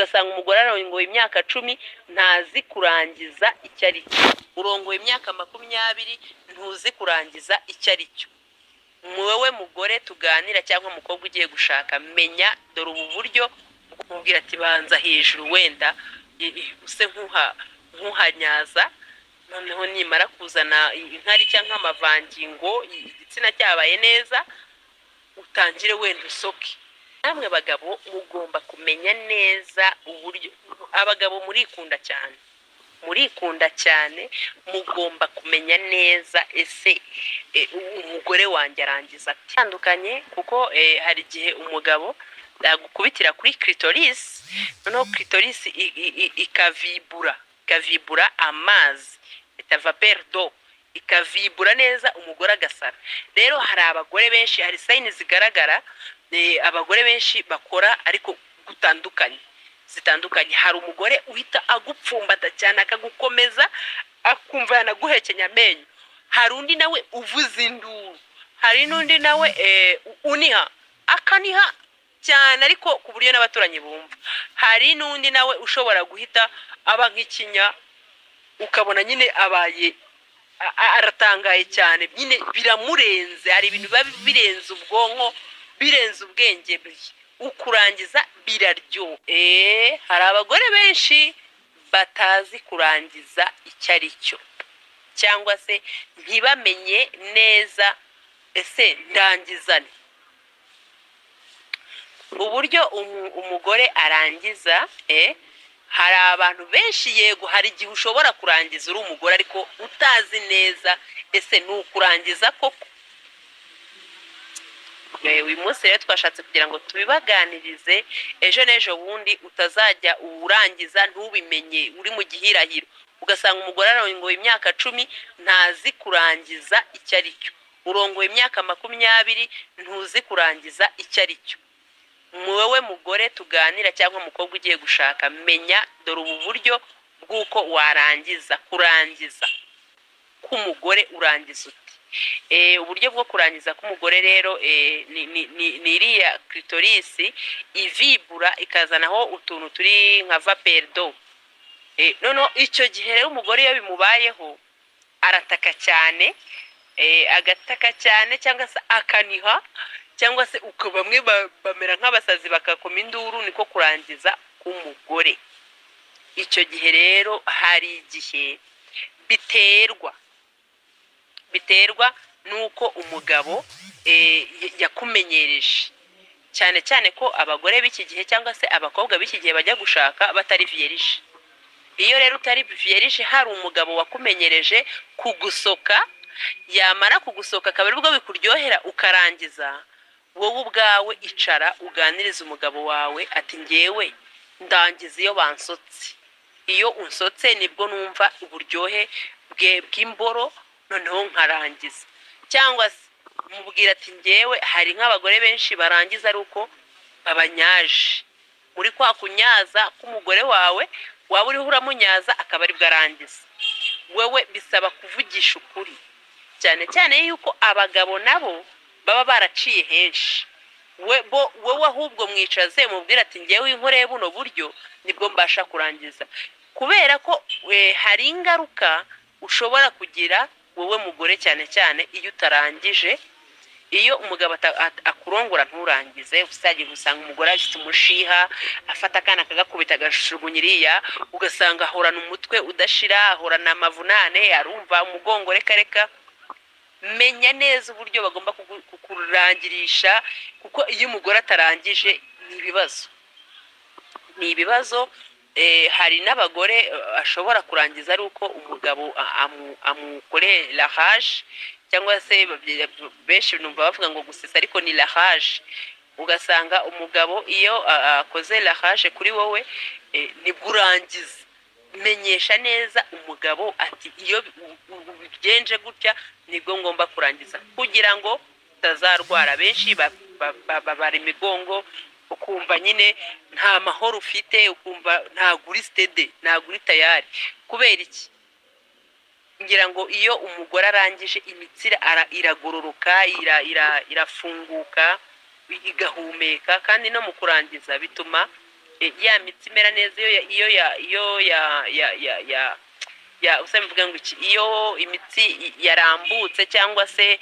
ugasanga umugore arongoye imyaka 10 ntazi kurangiza icyo ari cyo, urongoye imyaka 20 ntuzi kurangiza icyo ari cyo. Wewe mugore tuganira cyangwa umukobwa ugiye gushaka, menya dore ubu buryo kumubwira ati banza hejuru wenda use nkuhanyaza, noneho nimara kuzana inkari cyangwa amavangingo igitsina cyabaye neza utangire wenda usoke. Namwe bagabo mugomba kumenya neza uburyo, abagabo murikunda cyane mugomba kumenya neza ese umugore wanjye arangiza atandukanye, kuko hari igihe umugabo yagukubitira kuri clitoris, noneho clitoris ikavibura amazi, eta vapeur d'eau ikavibura neza, umugore agasara. Rero hari abagore benshi, hari signs zigaragara abagore benshi bakora ariko zitandukanye. Hari umugore uhita agupfumbata cyane akagukomeza akumva yanaguhekenya amenyo, hari undi nawe uvuza induru, hari n'undi nawe akaniha cyane ariko ku buryo n'abaturanyi bumva, hari n'undi nawe ushobora guhita aba nk'ikinya ukabona nyine abaye aratangaye cyane, nyine biramurenze, hari ibintu biba birenze ubwonko, birenze ubwenge bwe, ukurangiza biraryo. Hari abagore benshi batazi kurangiza icyo ari cyo, cyangwa se ntibamenye neza ese ndangizane uburyo umugore arangiza. Hari abantu benshi, yego hari igihe ushobora kurangiza uri umugore ariko utazi neza ese nukurangiza koko. Uyu munsi rero twashatse kugira ngo tubibaganirize, ejo n'ejo bundi utazajya urangiza ntubimenye uri mu gihirahiro, ugasanga umugore arongoye imyaka 10 ntazi kurangiza icyo ari cyo, urongoye imyaka 20 ntuzi kurangiza icyo ari cyo. Wewe mugore tuganira cyangwa umukobwa ugiye gushaka, menya dore ubu buryo bw'uko warangiza. Kurangiza k'umugore urangiza uti? Uburyo bwo kurangiza k'umugore rero ni iriya clitoris ivibura ikazanaho utuntu turi nka vapeur d'eau. Noneho icyo gihe rero umugore iyo bimubayeho arataka cyane, agataka cyane cyangwa se akaniha, cyangwa se uko bamwe bamera nk'abasazi bakakoma induru, niko kurangiza k'umugore. Icyo gihe rero hari igihe biterwa nuko umugabo yakumenyereje, cyane ko abagore b'iki gihe cyangwa se abakobwa b'iki gihe bajya gushaka batari vierge. Iyo rero utari vierge, hari umugabo wakumenyereje kugusoka, yamara kugusoka akaba aribwo bikuryohera ukarangiza, wowe ubwawe icara uganiriza umugabo wawe ati ngewe ndangiza iyo bansotse, iyo unsotse nibwo numva uburyohe bw'imboro, noneho nkarangiza. Cyangwa se mubwira ati ngewe hari nk'abagore benshi barangiza ari uko babanyaje, muri kwa kunyaza k'umugore wawe waba uriho uramunyaza akaba aribwo arangiza. Wewe bisaba kuvugisha ukuri, cyane yuko abagabo nabo baba baraciye henshi. Wowe ahubwo mwicaze mubwira ati ngewe inkoreye buno buryo nibwo mbasha kurangiza, kubera ko hari ingaruka ushobora kugira wowe mugore cyane iyo utarangije. Iyo umugabo akurongora nturangize, usagiye gusanga umugore afite umushiha, afata akana kagakubita agashugunyiriya, ugasanga ahorana umutwe udashira, ahorana amavunane, arumva umugongo reka. Menya neza uburyo bagomba kukurangirisha, kuko iyo umugore atarangije ni ibibazo. Hari n'abagore ashobora kurangiza ari uko umugabo amukore la rage, cyangwa se benshi numva bavuga ngo gusesa ariko ni la rage. Ugasanga umugabo iyo akoze la rage kuri wowe nibwo urangiza. Menyesha neza umugabo ati iyo bigenje gutya nibwo ngomba kurangiza, kugira ngo utazarwara. Benshi babara imigongo, ukumva nyine nta mahoro ufite, ukumva ntaguri stede, ntaguri tayari. Kubera iki? Ngira ngo iyo umugore arangije imitsira iragororoka, irafunguka, igahumeka, kandi no mu kurangiza bituma ya mitsi imera neza ya usaba mvuga ngo iki iyo imitsi yarambutse cyangwa se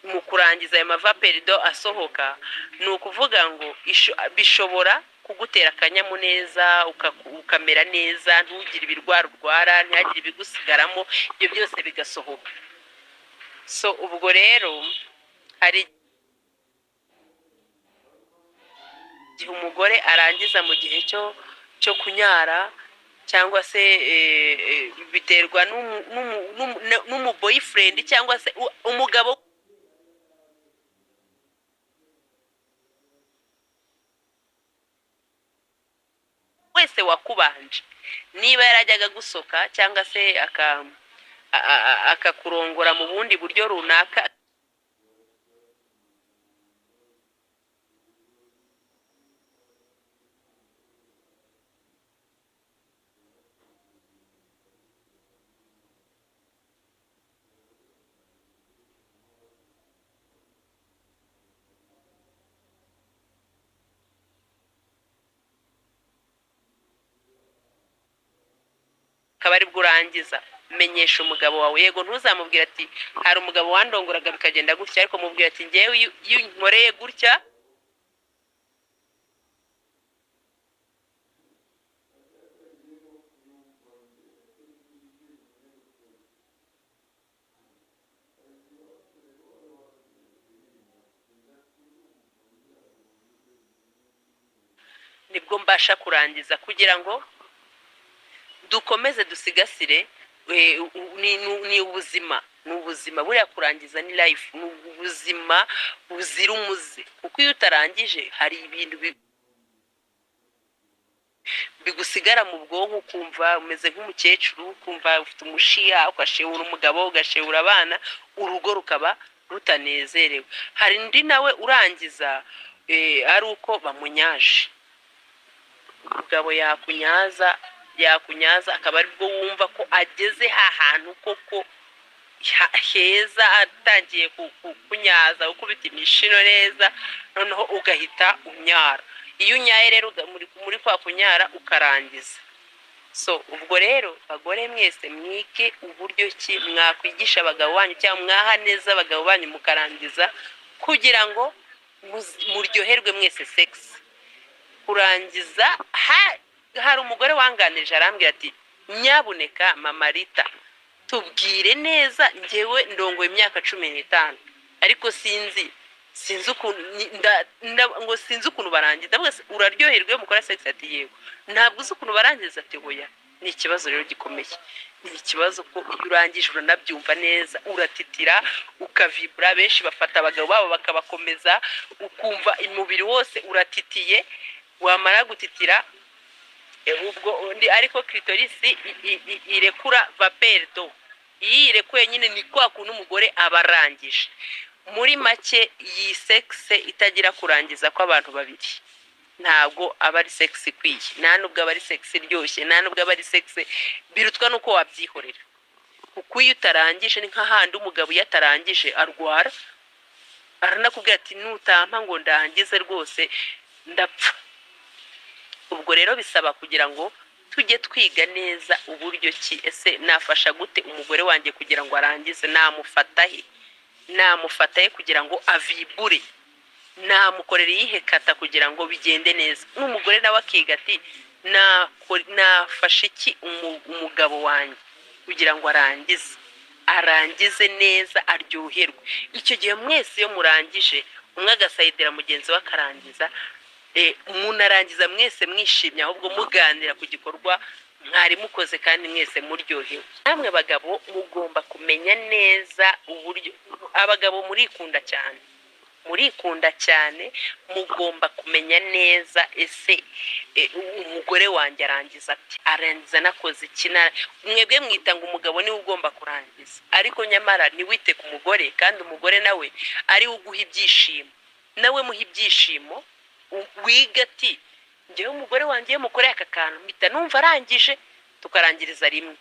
mu kurangiza ayo mavaperido asohoka ni ukuvuga ngo bishobora kugutera akanyamuneza ukamera neza ntugire ibirwara ntihagire ibigusigaramo ibyo byose bigasohoka. So ubwo rero hari igihe umugore arangiza mu gihe cyo kunyara cyangwa se biterwa n'umuboyfriend cyangwa se umugabo wese wakubanje, niba yarajyaga gusoka cyangwa se akakurongora mu bundi buryo runaka, akaba ari bwo urangiza. Menyesha umugabo wawe, yego ntuzamubwira ati hari umugabo wandongoraga bikagenda gutya, ariko mubwira ati ngewe iyo nkoreye gutya nibwo mbasha kurangiza, kugira ngo dukomeze dusigasire ni ubuzima buriya kurangiza ni life, ni ubuzima buzira umuze, kuko iyo utarangije hari ibintu bigusigara mu bwonko, ukumva umeze nk'umukecuru, ukumva ufite umushiya, ugashewura umugabo, ugashewura abana, urugo rukaba rutanezerewe. Hari undi nawe urangiza ari uko bamunyaje, umugabo yakunyaza akaba aribwo wumva ko ageze hantu koko heza, atangiye kunyaza ukubita imishino neza, noneho ugahita unyara. Iyo unyaye rero muri kwa kunyara ukarangiza. So ubwo rero bagore mwese mwige uburyo ki mwakwigisha abagabo banyu cyangwa mwaha neza abagabo banyu mukarangiza, kugira ngo muryoherwe mwese sex. Kurangiza hari umugore wanganirije arambwira ati nyabuneka Mama Rita, tubwire neza, ngewe ndongoye imyaka 15 ariko sinzi ukuntu barangiza. Ndavuga uraryoherwe mukora sex? Ati yego. Ntabwo uzi ukuntu barangiza? Ati hoya. Ni ikibazo rero gikomeye, ni ikibazo ko iyo urangije uranabyumva neza, uratitira ukavibura. Benshi bafata abagabo babo bakabakomeza, ukumva umubiri wose uratitiye, wamara gutitira ubwo ariko clitoris irekura vaperdo. Iyi irekuye nyine ni kwa kuntu umugore abarangije. Muri make iyi sex itagira kurangiza kw'abantu babiri ntabwo aba ari sex ikwiye, nta nubwo aba ari sex iryoshye, nta nubwo aba ari sex birutwa nuko wabyihorera. Kuko iyo utarangije ni nk'ahandi umugabo yatarangije arwara, aranakubwira ati nutampa ngo ndangize rwose ndapfa. Ubwo rero bisaba kugira ngo tujye twiga neza uburyo ki ese nafasha gute umugore wanjye kugira ngo arangize, namufatahe kugira ngo avibure, namukorera yihekata kugira ngo bigende neza. N'umugore nawe akiga ati nafasha iki umugabo wanjye kugira ngo arangize neza, aryoherwe. Icyo gihe mwese iyo murangije, umwe agasayidira mugenzi we akarangiza, umuntu arangiza mwese mwishimye, ahubwo muganira ku gikorwa mwari mukoze kandi mwese muryohewe. Namwe bagabo mugomba kumenya neza uburyo, abagabo murikunda cyane, mugomba kumenya neza ese umugore wanjye arangiza nakoze iki. Mwebwe mwita ngo umugabo niwe ugomba kurangiza, ariko nyamara niwite ku mugore, kandi umugore nawe ari uguha ibyishimo, nawe muha ibyishimo. Wiga ati ngewe umugore wanjye mukoreye aka kantu mpita numva arangije, tukarangiriza rimwe.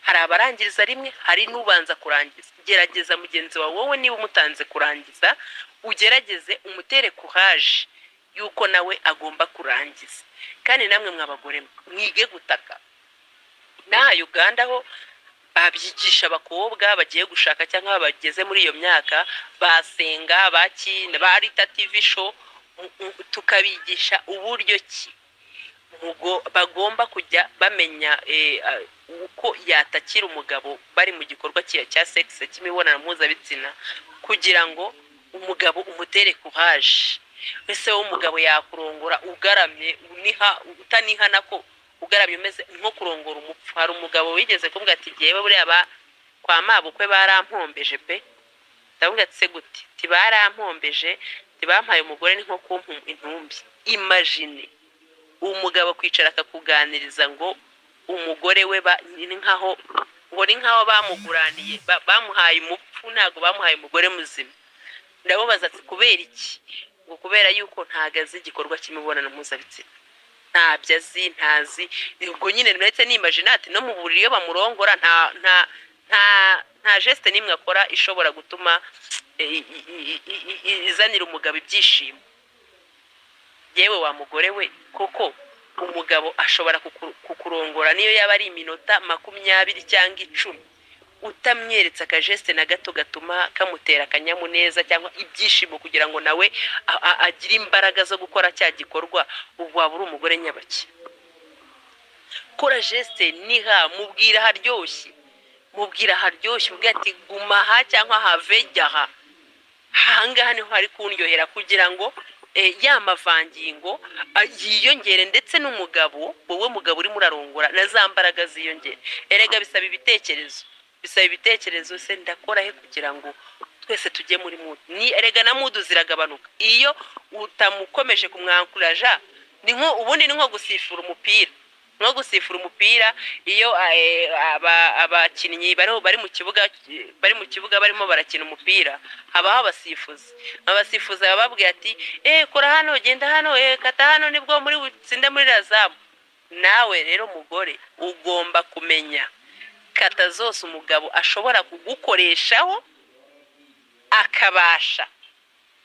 Hari abarangiriza rimwe, hari n'ubanza kurangiza. Gerageza mugenzi wawe, wowe niba umutanze kurangiza, ugerageze umutere courage yuko nawe agomba kurangiza. Kandi namwe mw'abagore mwige gutaka. N'aha Uganda ho babyigisha abakobwa bagiye gushaka cyangwa bageze muri iyo myaka, basenga bakina barita TV show, tukabigisha uburyo ki bagomba kujya bamenya uko yatakira umugabo bari mu gikorwa cya sex cy'imibonano mpuzabitsina, kugira ngo umugabo umutere courage. Ese umugabo yakurongora ugaramye utaniha nako ugaramye umeze nko kurongora umupfu. Hari umugabo wigeze kumbwira ati giye buriya kwa mabukwe barampombeje pe. Ndavuga ati se gute? Ti barampombeje, ti bampaye umugore ni nko kumpa intumbi. Imagine umugabo kwicara akakuganiriza ngo umugore we ni nkaho bamuguraniye, bamuhaye umupfu, ntago bamuhaye umugore muzima. Ndababaza ati kubera iki? Ngo kubera yuko ntagaze igikorwa cy'imibonano mpuzabitsina, ntabyo azi, ntazi. Ubwo nyine ndetse n'imagine ati no mu buriri iyo bamurongora nta geste nimwe akora ishobora gutuma izanira umugabo ibyishimo. Yewe wa mugore we, koko umugabo ashobora kukurongora niyo yaba ari iminota 20 cyangwa 10, utamweretse akageste na gato gatuma kamutera akanyamuneza cyangwa ibyishimo kugira ngo nawe agire imbaraga zo gukora cya gikorwa. Ubu waba uri umugore nyabaki. Kora geste niha, mubwira haryoshye, mubwira ati guma ha cyangwa have jyaha, hangaha niho hari kundyohera, kugira ngo ya mavangingo yiyongere, ndetse n'umugabo wowe mugabo uri murarongora na za mbaraga ziyongere. Erega bisaba ibitekerezo se ndakora he kugira ngo twese tujye muri mood. Ni erega na mood ziragabanuka iyo utamukomeje kumwankuraja. Ni nko gusifura umupira, iyo abakinnyi bari mu kibuga barimo barakina umupira, habaho abasifuzi bababwiye ati kora hano, genda hano, kata hano, nibwo muri butsinde muri razamu. Nawe rero mugore ugomba kumenya kata zose umugabo ashobora kugukoreshaho akabasha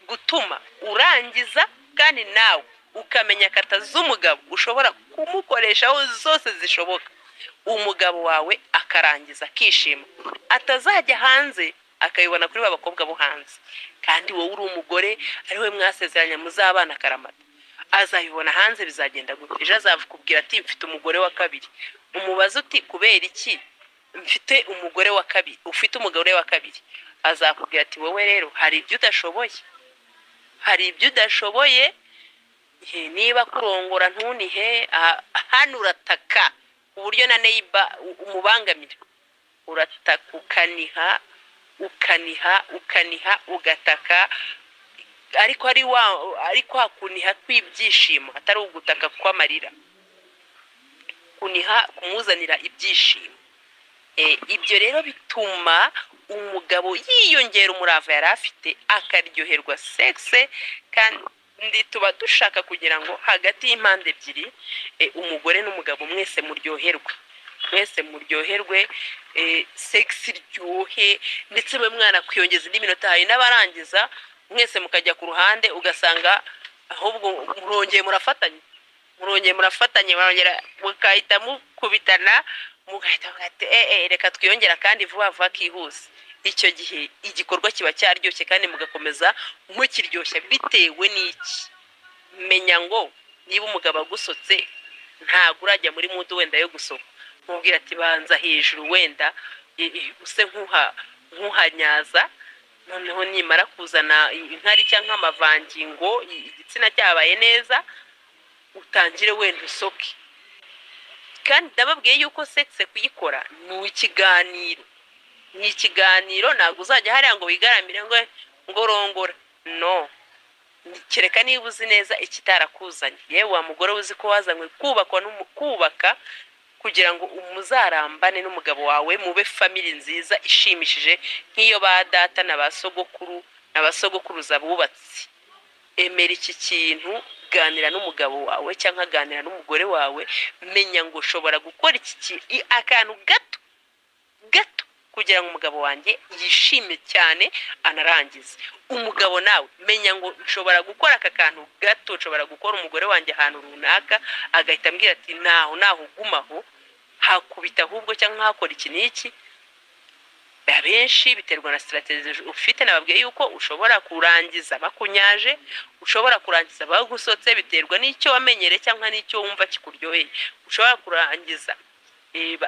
gutuma urangiza, kandi nawe ukamenya kata z'umugabo ushobora kumukoreshaho zose zishoboka, umugabo wawe akarangiza akishima, atazajya hanze akayibona kuri babakobwa bo hanze. Kandi wowe uri umugore ari we mwasezeranya muzabana karamata, azabibona hanze bizagenda gute? Ejo azakubwira ati mfite umugore wa kabiri. Umubaza uti kubera iki mfite umugore wa kabiri, ufite umugore wa kabiri? Azakubwira ati wowe rero hari ibyo udashoboye, niba kurongora ntunihe, hano urataka ku buryo na neighbor umubangamira. Urataka ukaniha ugataka, ariko hakuniha kw'ibyishimo, atari ugutaka kw'amarira, kuniha kumuzanira ibyishimo. Ibyo rero bituma umugabo yiyongera umurava yari afite, akaryoherwa sexe. Kandi tuba dushaka kugira ngo hagati y'impande ebyiri, umugore n'umugabo mwese muryoherwe, sex iryohe, ndetse mwe mwana kwiyongeza indi minota. Hari n'abarangiza mwese mukajya ku ruhande, ugasanga ahubwo murongeye murafatanye, barongera mukahita mukubitana, mugahita reka twiyongera kandi vuba kihuse. Icyo gihe igikorwa kiba cyaryoshye kandi mugakomeza mukiryoshya. Bitewe n'iki? Menya ngo niba umugabo agusotse ntago urajya muri mood wenda yo gusohoka, mubwira ati banza hejuru wenda use nkuhanyaza, noneho nimara kuzana inkari cyangwa amavangingo igitsina cyabaye neza, utangire wenda usoke. Kandi ndababwiye yuko sex kuyikora ni ikiganiro, ntabwo uzajya hariya ngo wigaramire ngo rongora. No, kereka niba uzi neza ikitarakuzanye. Yewe wa mugore uzi ko wazanywe kubaka kugira ngo umuzarambane n'umugabo wawe, mube family nziza ishimishije nk'iyo ba data na basogokuruza bubatse. Emera iki kintu, ganira n'umugabo wawe cyangwa ganira n'umugore wawe, menya ngo ushobora gukora iki akantu gato kugira ngo umugabo wanjye yishime cyane anarangize. Umugabo nawe menya ngo nshobora gukora aka kantu gato, nshobora gukora umugore wanjye ahantu runaka agahita ambwira ati naho ugumaho, hakubita ahubwo cyangwa hakora iki n'iki. Abenshi biterwa na strategy ufite. Nababwiye yuko ushobora kurangiza bakunyaje, ushobora kurangiza bagusotse, biterwa n'icyo wamenyere cyangwa n'icyo wumva kikuryoheye. Ushobora kurangiza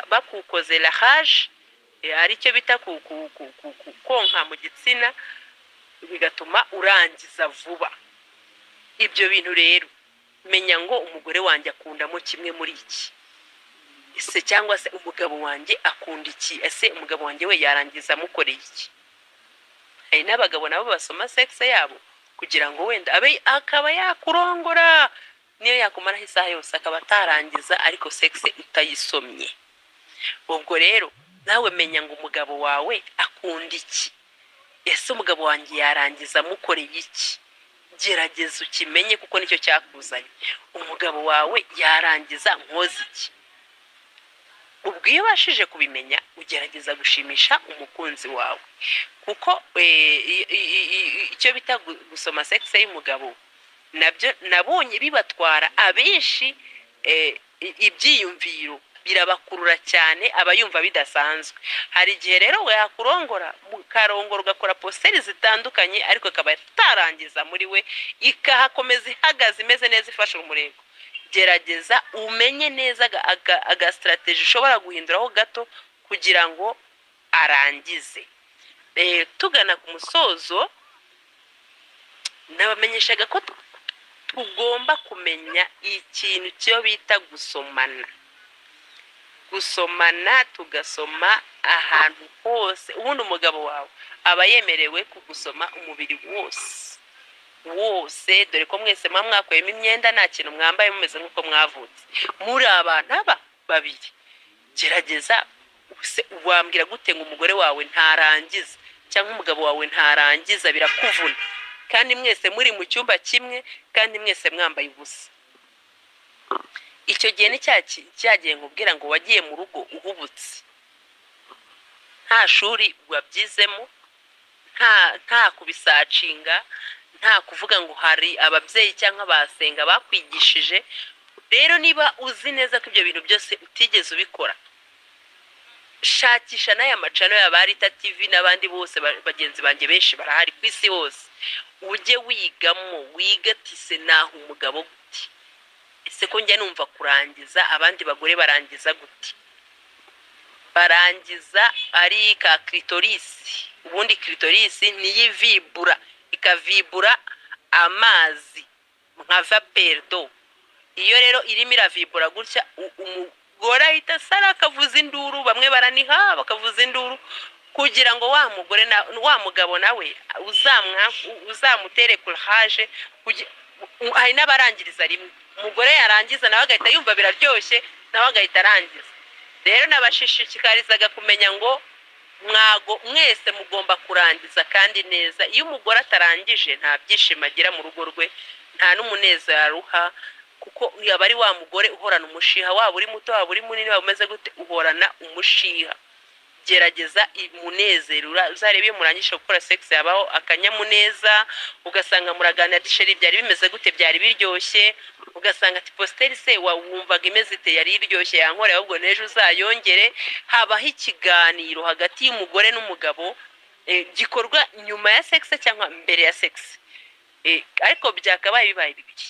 bakukoze la rage, ari cyo bita konka mu gitsina, bigatuma urangiza vuba. Ibyo bintu rero menya ngo umugore wanjye akundamo kimwe muri iki, ese cyangwa se umugabo wanjye akunda iki, ese umugabo wanjye we yarangiza mukoreye iki. Hari n'abagabo nabo basoma sex yabo kugira ngo wenda abe akaba yakurongora, niyo yakumaraho isaha yose akaba atarangiza ariko sex utayisomye. Ubwo rero nawe menya ngo umugabo wawe akunda iki, ese umugabo wanjye yarangiza mukoreye iki. Gerageza ukimenye kuko nicyo cyakuzanye. Umugabo wawe yarangiza nkoze iki. Ubwo iyo bashije kubimenya ugerageza gushimisha umukunzi wawe, kuko icyo bita gusoma sex y'umugabo nabyo nabonye bibatwara abenshi, ibyiyumviro birabakurura cyane, abayumva bidasanzwe. Hari igihe rero we yakurongora mukarongora ugakora posteri zitandukanye ariko akaba atarangiza muri we, ikahakomeza ihagaze imeze neza ifashe umurego. Gerageza umenye neza aga strategy ushobora guhinduraho gato kugira ngo arangize. Tugana ku musozo, nabamenyeshaga ko tugomba kumenya ikintu cyo bita gusomana. Gusomana, tugasoma ahantu hose. Ubundi umugabo wawe aba yemerewe kugusoma umubiri wose, dore ko mwese mwakwema imyenda nta kintu mwambaye mumeze nk'uko mwavutse, muri abantu babiri. Gerageza wambwira gute ngo umugore wawe ntarangiza cyangwa umugabo wawe ntarangiza, birakuvuna kandi mwese muri mu cyumba kimwe kandi mwese mwambaye ubusa. Icyo gihe ni cyagiye nkubwira ngo wagiye mu rugo uhubutse, nta shuri wabyizemo, nta kubisacinga, nta kuvuga ngo hari ababyeyi cyangwa basenga bakwigishije. Rero niba uzi neza ko ibyo bintu byose utigeze ubikora, shakisha n'aya macano ya Barita TV n'abandi bose bagenzi banjye benshi barahari ku isi hose, ujye wigamo, wigatise naho umugabo guti. Ese ko njya numva kurangiza abandi bagore barangiza guti? Barangiza ari ka clitoris. Ubundi clitoris ni yivibura, ikavibura amazi nka vapeur d'eau. Iyo rero irimo iravibura gutya, umugore ahita sara akavuza induru, bamwe baraniha bakavuza induru, kugira ngo wa mugore wa mugabo nawe uzamutere courage. Hari n'abarangiriza rimwe, umugore yarangiza nawe agahita yumva biraryoshye, nawe agahita arangiza. Rero nabashishikarizaga kumenya ngo mwese mugomba kurangiza kandi neza. Iyo umugore atarangije nta byishimo agira mu rugo rwe, nta n'umunezero aruha, kuko yaba ari wa mugore uhorana umushiha, waba uri muto waba uri munini waba umeze gute, uhorana umushiha. Gerageza umunezero, uzarebe iyo murangije gukora sex yabaho akanyamuneza, ugasanga muraganira tisheri byari bimeze gute, byari biryoshye, ugasanga ati posteri se wumvaga imeze ite, yari iryoshye yankore, ahubwo nejo uzayongere. Habaho ikiganiro hagati y'umugore n'umugabo gikorwa nyuma ya sex cyangwa mbere ya sex, ariko byakabaye bibaye bibiri.